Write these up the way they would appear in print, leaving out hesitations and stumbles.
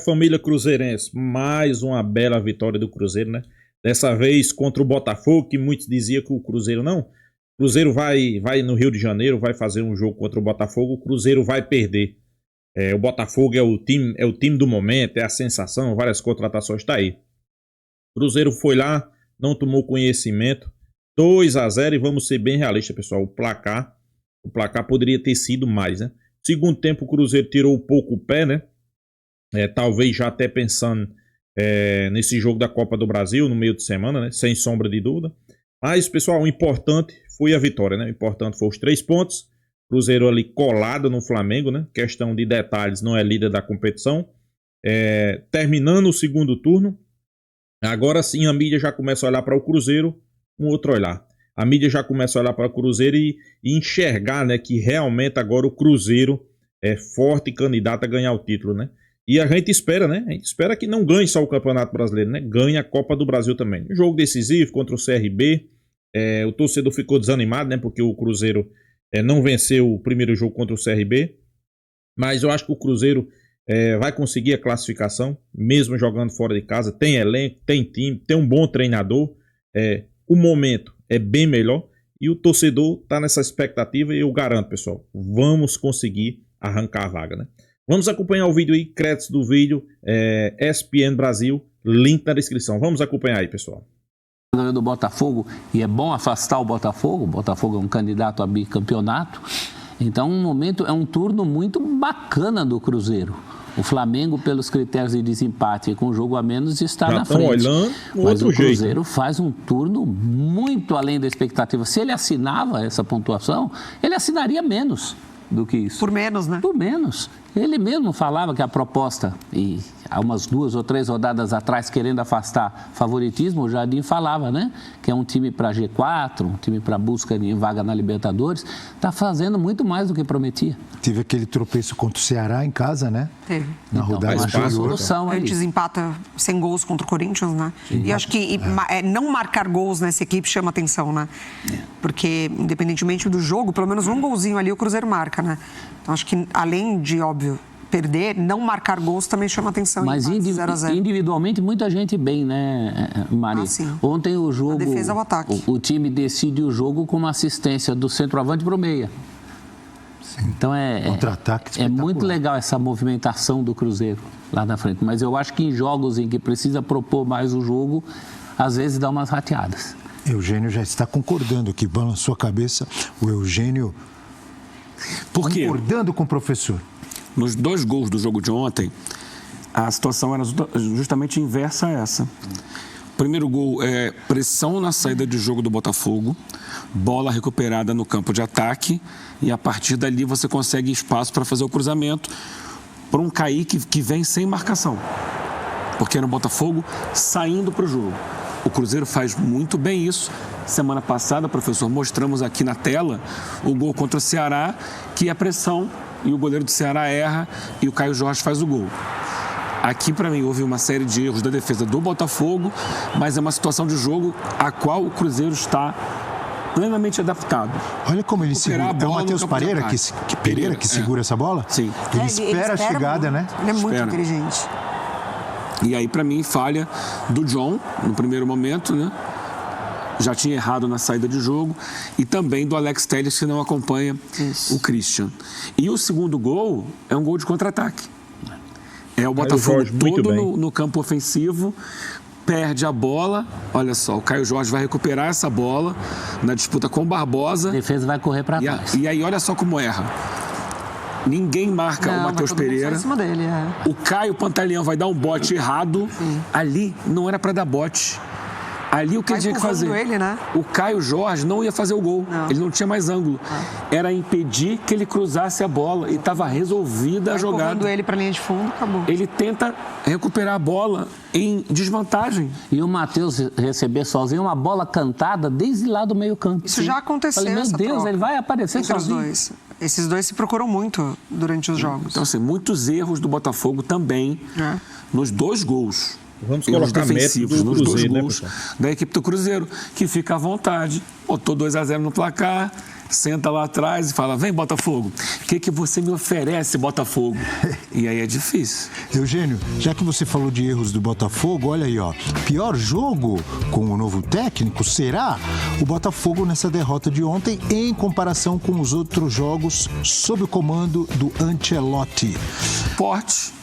Família cruzeirense, mais uma bela vitória do Cruzeiro, né? Dessa vez contra o Botafogo, que muitos diziam que o Cruzeiro não. O Cruzeiro vai no Rio de Janeiro, vai fazer um jogo contra o Botafogo, o Cruzeiro vai perder. O Botafogo é o time do momento, é a sensação, várias contratações, tá aí. O Cruzeiro foi lá, não tomou conhecimento, 2-0 e vamos ser bem realistas, pessoal. O placar poderia ter sido mais, né? Segundo tempo, o Cruzeiro tirou um pouco o pé, né? Talvez já até pensando nesse jogo da Copa do Brasil no meio de semana, né? Sem sombra de dúvida. Mas, pessoal, o importante foi a vitória, né? O importante foi os 3 pontos. Cruzeiro ali colado no Flamengo, né? Questão de detalhes, não é líder da competição. Terminando o segundo turno, agora sim a mídia já começa a olhar para o Cruzeiro com outro olhar. A mídia já começa a olhar para o Cruzeiro e enxergar, né, que realmente agora o Cruzeiro é forte candidato a ganhar o título, né? E a gente espera, né? A gente espera que não ganhe só o Campeonato Brasileiro, né? Ganhe a Copa do Brasil também. Jogo decisivo contra o CRB. O torcedor ficou desanimado, né? Porque o Cruzeiro não venceu o primeiro jogo contra o CRB. Mas eu acho que o Cruzeiro vai conseguir a classificação, mesmo jogando fora de casa. Tem elenco, tem time, tem um bom treinador. O momento é bem melhor. E o torcedor está nessa expectativa e eu garanto, pessoal, vamos conseguir arrancar a vaga, né? Vamos acompanhar o vídeo aí, créditos do vídeo, ESPN Brasil, link na descrição. Vamos acompanhar aí, pessoal. Do Botafogo, e é bom afastar o Botafogo é um candidato a bicampeonato, então é um turno muito bacana do Cruzeiro. O Flamengo, pelos critérios de desempate e com jogo a menos, está na frente. Olhando mas o Cruzeiro faz um turno muito além da expectativa. Se ele assinava essa pontuação, ele assinaria menos do que isso. Por menos, né? Por menos. Ele mesmo falava que a proposta, e há umas 2 ou 3 rodadas atrás, querendo afastar favoritismo, o Jardim falava, né? Que é um time para G4, um time para busca de vaga na Libertadores. Está fazendo muito mais do que prometia. Teve aquele tropeço contra o Ceará em casa, né? Teve. Na rodada de solução. Antes empata sem gols contra o Corinthians, né? Sim. E acho que não marcar gols nessa equipe chama atenção, né? Porque, independentemente do jogo, pelo menos um golzinho ali o Cruzeiro marca, né? Então, acho que, além de, óbvio, perder, não marcar gols também chama atenção. Mas individualmente, muita gente bem, né, Maria? Ontem o jogo... A defesa ao ataque. O time decide o jogo com uma assistência do centroavante para o meia. Sim. Então Contra-ataque é muito legal essa movimentação do Cruzeiro lá na frente. Mas eu acho que em jogos em que precisa propor mais o jogo, às vezes dá umas rateadas. Eugênio já está concordando aqui, balançou a cabeça. O Eugênio concordando com o professor. Nos 2 gols do jogo de ontem, a situação era justamente inversa a essa. O primeiro gol é pressão na saída de jogo do Botafogo, bola recuperada no campo de ataque e a partir dali você consegue espaço para fazer o cruzamento para um Kaique que vem sem marcação, porque era o Botafogo saindo para o jogo. O Cruzeiro faz muito bem isso. Semana passada, professor, mostramos aqui na tela o gol contra o Ceará, que é pressão e o goleiro do Ceará erra e o Caio Jorge faz o gol. Aqui, para mim, houve uma série de erros da defesa do Botafogo, mas é uma situação de jogo a qual o Cruzeiro está plenamente adaptado. Olha como ele segura. É o Matheus Pereira que segura essa bola? Sim. Ele espera a chegada, né? Ele é muito inteligente. E aí, para mim, falha do John, no primeiro momento, né? Já tinha errado na saída de jogo. E também do Alex Telles, que não acompanha o Christian. E o segundo gol é um gol de contra-ataque. É o Botafogo todo no campo ofensivo, perde a bola. Olha só, o Caio Jorge vai recuperar essa bola na disputa com o Barbosa. A defesa vai correr para trás. E aí, olha só como erra. Ninguém marca o Matheus Pereira. Em cima dele, O Caio Pantaleão vai dar um bote errado. Ali não era para dar bote. Ali o que ele tinha que fazer? Ele, né? O Caio Jorge não ia fazer o gol. Ele não tinha mais ângulo. Era impedir que ele cruzasse a bola. E estava resolvida a jogada. Empurrando ele para a linha de fundo, acabou. Ele tenta recuperar a bola em desvantagem. E o Matheus receber sozinho uma bola cantada desde lá do meio campo. Isso já aconteceu. Falei, meu Deus, ele vai aparecer sozinho. Esses dois se procuram muito durante os jogos. Então, assim, muitos erros do Botafogo também nos 2 gols. Vamos colocar defensivos nos Cruzeiro, 2 gols da equipe do Cruzeiro, que fica à vontade, botou 2-0 no placar, senta lá atrás e fala, vem Botafogo, o que você me oferece, Botafogo? E aí é difícil. Eugênio, já que você falou de erros do Botafogo, olha aí, ó. Pior jogo com o novo técnico será o Botafogo nessa derrota de ontem em comparação com os outros jogos sob o comando do Ancelotti. Forte.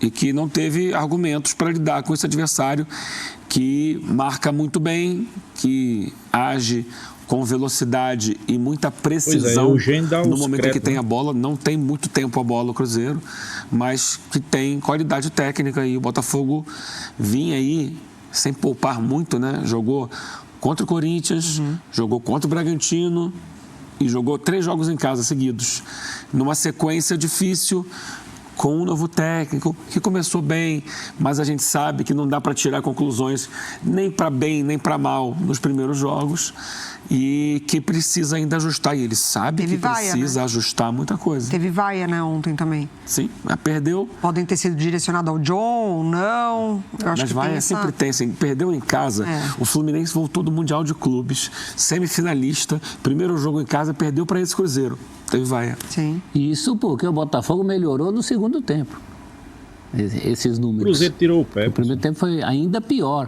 E que não teve argumentos para lidar com esse adversário que marca muito bem, que age com velocidade e muita precisão no momento em que tem a bola. Não tem muito tempo a bola o Cruzeiro, mas que tem qualidade técnica. E o Botafogo vinha aí sem poupar muito, né? Jogou contra o Corinthians, jogou contra o Bragantino e jogou 3 jogos em casa seguidos, numa sequência difícil, com um novo técnico que começou bem, mas a gente sabe que não dá para tirar conclusões nem para bem nem para mal nos primeiros jogos e que precisa ainda ajustar. E ele sabe que precisa ajustar muita coisa. Teve vaia, né, ontem também. Sim, perdeu. Podem ter sido direcionados ao John, não. Eu acho mas que vaia sempre tem. Assim, perdeu em casa. O Fluminense voltou do Mundial de Clubes, semifinalista, primeiro jogo em casa, perdeu para esse Cruzeiro. Teve vaia. Sim. Isso porque o Botafogo melhorou no segundo tempo. Esses números. O Cruzeiro tirou o pé. O primeiro tempo foi ainda pior.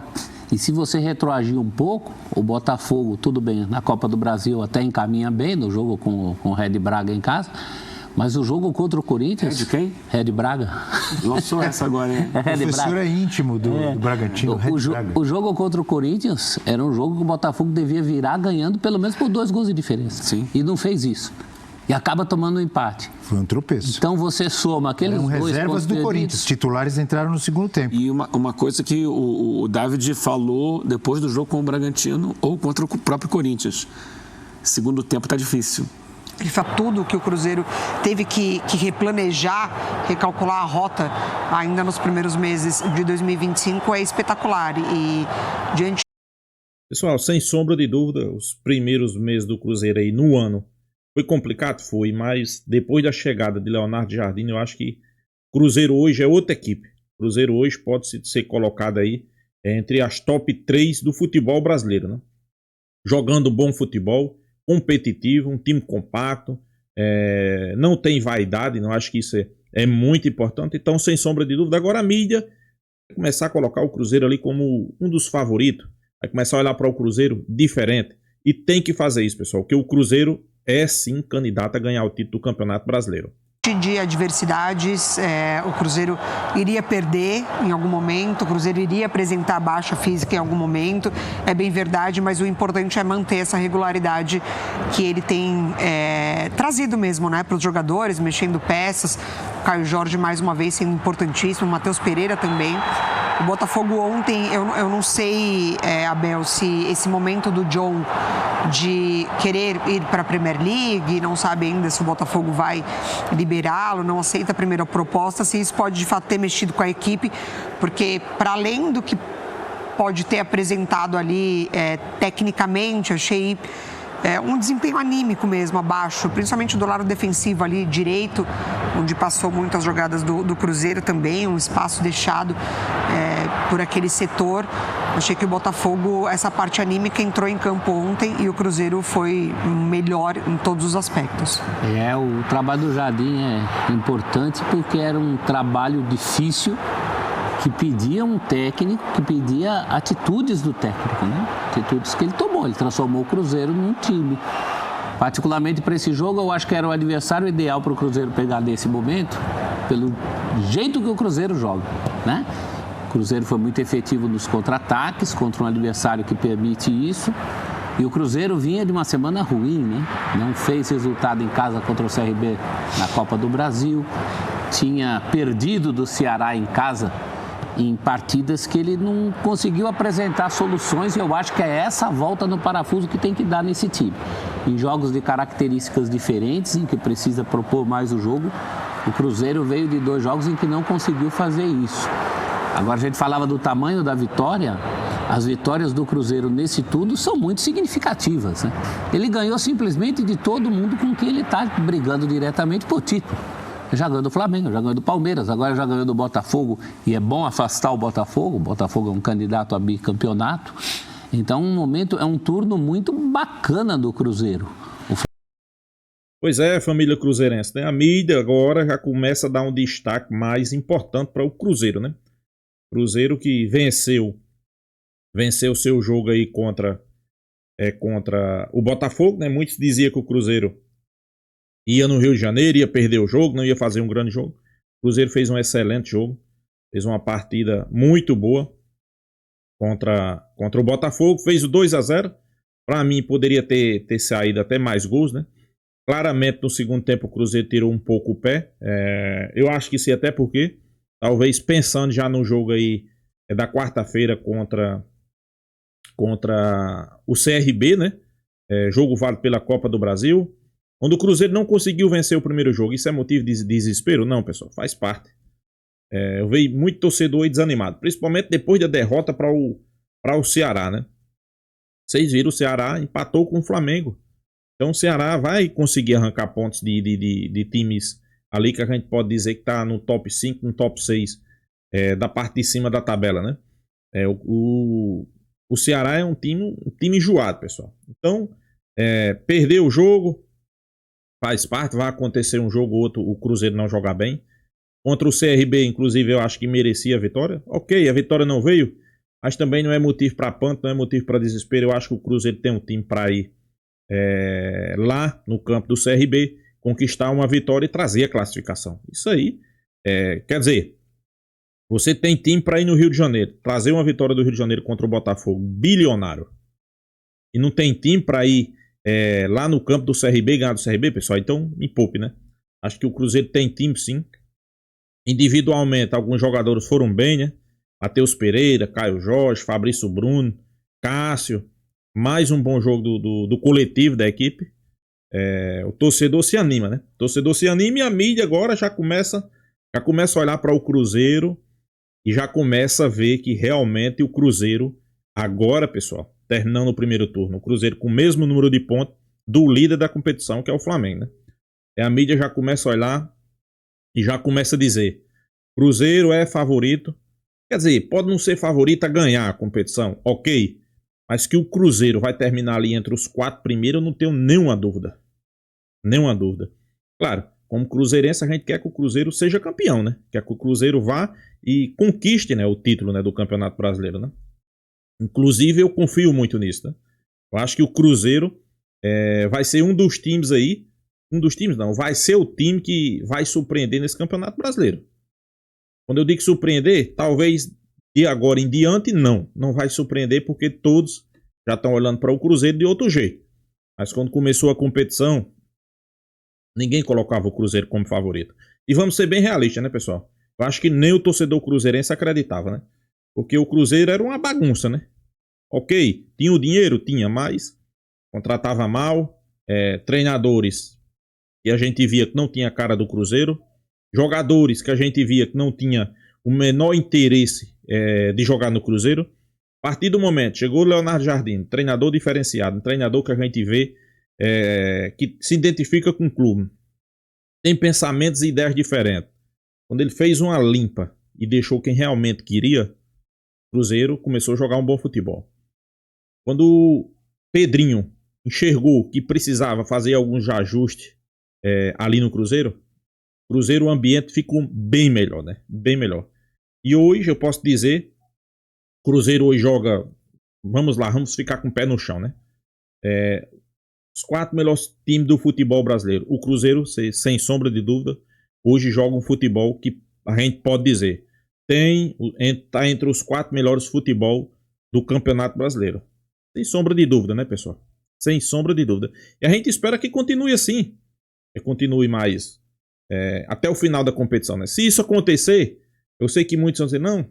E se você retroagir um pouco, o Botafogo, tudo bem, na Copa do Brasil até encaminha bem, no jogo com o Red Braga em casa, mas o jogo contra o Corinthians... De quem? Red Braga. Lançou essa agora, hein? O professor é íntimo do Bragantino, o jogo contra o Corinthians era um jogo que o Botafogo devia virar ganhando pelo menos por 2 gols de diferença. Sim. E não fez isso. E acaba tomando um empate. Foi um tropeço. Então você soma aqueles dois reservas do Corinthians. Titulares entraram no segundo tempo. E uma coisa que o David falou depois do jogo com o Bragantino ou contra o próprio Corinthians. Segundo tempo tá difícil. Ele faz tudo que o Cruzeiro teve que replanejar, recalcular a rota ainda nos primeiros meses de 2025 é espetacular. E diante... Pessoal, sem sombra de dúvida, os primeiros meses do Cruzeiro aí no ano foi complicado? Foi, mas depois da chegada de Leonardo Jardim, eu acho que o Cruzeiro hoje é outra equipe. O Cruzeiro hoje pode ser colocado aí entre as top 3 do futebol brasileiro, né? Jogando bom futebol, competitivo, um time compacto, não tem vaidade, não acho que isso é muito importante. Então, sem sombra de dúvida, agora a mídia vai começar a colocar o Cruzeiro ali como um dos favoritos, vai começar a olhar para o Cruzeiro diferente. E tem que fazer isso, pessoal, porque o Cruzeiro é sim candidato a ganhar o título do Campeonato Brasileiro. De adversidades, o Cruzeiro iria perder em algum momento, o Cruzeiro iria apresentar baixa física em algum momento, é bem verdade, mas o importante é manter essa regularidade que ele tem trazido mesmo, né, para os jogadores, mexendo peças. O Caio Jorge mais uma vez sendo importantíssimo, o Matheus Pereira também. O Botafogo ontem, eu não sei, Abel, se esse momento do John de querer ir para a Premier League, não sabe ainda se o Botafogo vai liberá-lo, não aceita a primeira proposta, se isso pode de fato ter mexido com a equipe, porque para além do que pode ter apresentado ali tecnicamente, achei um desempenho anímico mesmo abaixo, principalmente do lado defensivo ali direito, onde passou muitas jogadas do Cruzeiro também, um espaço deixado por aquele setor. Achei que o Botafogo, essa parte anímica entrou em campo ontem e o Cruzeiro foi melhor em todos os aspectos. O trabalho do Jardim é importante porque era um trabalho difícil que pedia um técnico, que pedia atitudes do técnico, né? Atitudes que ele tomou, ele transformou o Cruzeiro num time. Particularmente para esse jogo, eu acho que era o adversário ideal para o Cruzeiro pegar nesse momento, pelo jeito que o Cruzeiro joga, né? O Cruzeiro foi muito efetivo nos contra-ataques contra um adversário que permite isso. E o Cruzeiro vinha de uma semana ruim, né? Não fez resultado em casa contra o CRB na Copa do Brasil. Tinha perdido do Ceará em casa em partidas que ele não conseguiu apresentar soluções, e eu acho que é essa volta no parafuso que tem que dar nesse time. Em jogos de características diferentes, em que precisa propor mais o jogo, o Cruzeiro veio de 2 jogos em que não conseguiu fazer isso. Agora a gente falava do tamanho da vitória, as vitórias do Cruzeiro nesse tudo são muito significativas, né? Ele ganhou simplesmente de todo mundo com quem ele está brigando diretamente por título. Já ganhou do Flamengo, já ganhou do Palmeiras, agora já ganhou do Botafogo, e é bom afastar o Botafogo é um candidato a bicampeonato. Então, um turno muito bacana do Cruzeiro. Pois é, família cruzeirense, né? A mídia agora já começa a dar um destaque mais importante para o Cruzeiro, né? Cruzeiro que venceu seu jogo aí contra o Botafogo, né? Muitos diziam que o Cruzeiro ia no Rio de Janeiro, ia perder o jogo, não ia fazer um grande jogo. O Cruzeiro fez um excelente jogo, fez uma partida muito boa contra o Botafogo, fez o 2-0. Para mim, poderia ter saído até mais gols, né? Claramente, no segundo tempo, o Cruzeiro tirou um pouco o pé. Eu acho que sim, até porque, talvez pensando já no jogo aí da quarta-feira contra o CRB, né? Jogo válido pela Copa do Brasil, onde o Cruzeiro não conseguiu vencer o primeiro jogo. Isso é motivo de desespero? Não, pessoal, faz parte. Eu vi muito torcedor aí desanimado, principalmente depois da derrota para o Ceará, né? Vocês viram, o Ceará empatou com o Flamengo. Então o Ceará vai conseguir arrancar pontos de times ali que a gente pode dizer que está no top 5, no top 6 da parte de cima da tabela, né? O Ceará é um time enjoado, pessoal. Então, perder o jogo faz parte, vai acontecer um jogo ou outro, o Cruzeiro não jogar bem. Contra o CRB, inclusive, eu acho que merecia a vitória. Ok, a vitória não veio, mas também não é motivo para panto, não é motivo para desespero. Eu acho que o Cruzeiro tem um time para ir lá no campo do CRB, conquistar uma vitória e trazer a classificação. Isso aí, quer dizer, você tem time para ir no Rio de Janeiro, trazer uma vitória do Rio de Janeiro contra o Botafogo, bilionário, e não tem time para ir lá no campo do CRB e ganhar do CRB, pessoal, então me poupe, né? Acho que o Cruzeiro tem time sim. Individualmente, alguns jogadores foram bem, né? Matheus Pereira, Caio Jorge, Fabrício Bruno, Cássio. Mais um bom jogo do coletivo da equipe. O torcedor se anima, né? O torcedor se anima e a mídia agora já começa a olhar para o Cruzeiro e já começa a ver que realmente o Cruzeiro, agora, pessoal, terminando o primeiro turno, o Cruzeiro com o mesmo número de pontos do líder da competição, que é o Flamengo, né? A mídia já começa a olhar e já começa a dizer: Cruzeiro é favorito. Quer dizer, pode não ser favorito a ganhar a competição, ok. Mas que o Cruzeiro vai terminar ali entre os 4 primeiros, eu não tenho nenhuma dúvida. Nenhuma dúvida. Claro, como cruzeirense, a gente quer que o Cruzeiro seja campeão, né? Quer que o Cruzeiro vá e conquiste, né, o título, né, do Campeonato Brasileiro, né? Inclusive, eu confio muito nisso, né? Eu acho que o Cruzeiro vai ser um dos times aí. Um dos times não, vai ser o time que vai surpreender nesse Campeonato Brasileiro. Quando eu digo surpreender, talvez de agora em diante não vai surpreender, porque todos já estão olhando para o Cruzeiro de outro jeito. Mas quando começou a competição, ninguém colocava o Cruzeiro como favorito. E vamos ser bem realistas, né, pessoal? Eu acho que nem o torcedor cruzeirense acreditava, né? Porque o Cruzeiro era uma bagunça, né? Ok, tinha o dinheiro? Tinha, mas contratava mal, treinadores que a gente via que não tinha a cara do Cruzeiro, jogadores que a gente via que não tinha o menor interesse de jogar no Cruzeiro. A partir do momento, chegou o Leonardo Jardim, treinador diferenciado, um treinador que a gente vê que se identifica com o clube, tem pensamentos e ideias diferentes. Quando ele fez uma limpa e deixou quem realmente queria, o Cruzeiro começou a jogar um bom futebol. Quando o Pedrinho enxergou que precisava fazer alguns ajustes ali no Cruzeiro, o ambiente ficou bem melhor, né? Bem melhor. E hoje eu posso dizer, o Cruzeiro hoje joga, vamos lá, vamos ficar com o pé no chão, né? Os 4 melhores times do futebol brasileiro. O Cruzeiro, sem sombra de dúvida, hoje joga um futebol que a gente pode dizer está entre os 4 melhores futebol do Campeonato Brasileiro. Sem sombra de dúvida, né, pessoal? Sem sombra de dúvida. E a gente espera que continue assim. Que continue mais até o final da competição, né? Se isso acontecer, eu sei que muitos vão dizer: não,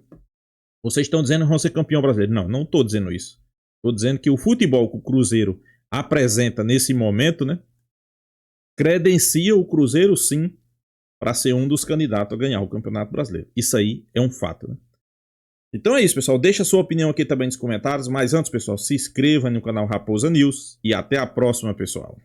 vocês estão dizendo que vão ser campeão brasileiro. Não estou dizendo isso. Estou dizendo que o futebol que o Cruzeiro apresenta nesse momento, né, credencia o Cruzeiro sim para ser um dos candidatos a ganhar o Campeonato Brasileiro. Isso aí é um fato, né? Então é isso, pessoal. Deixa a sua opinião aqui também nos comentários. Mas antes, pessoal, se inscreva no canal Raposa News e até a próxima, pessoal.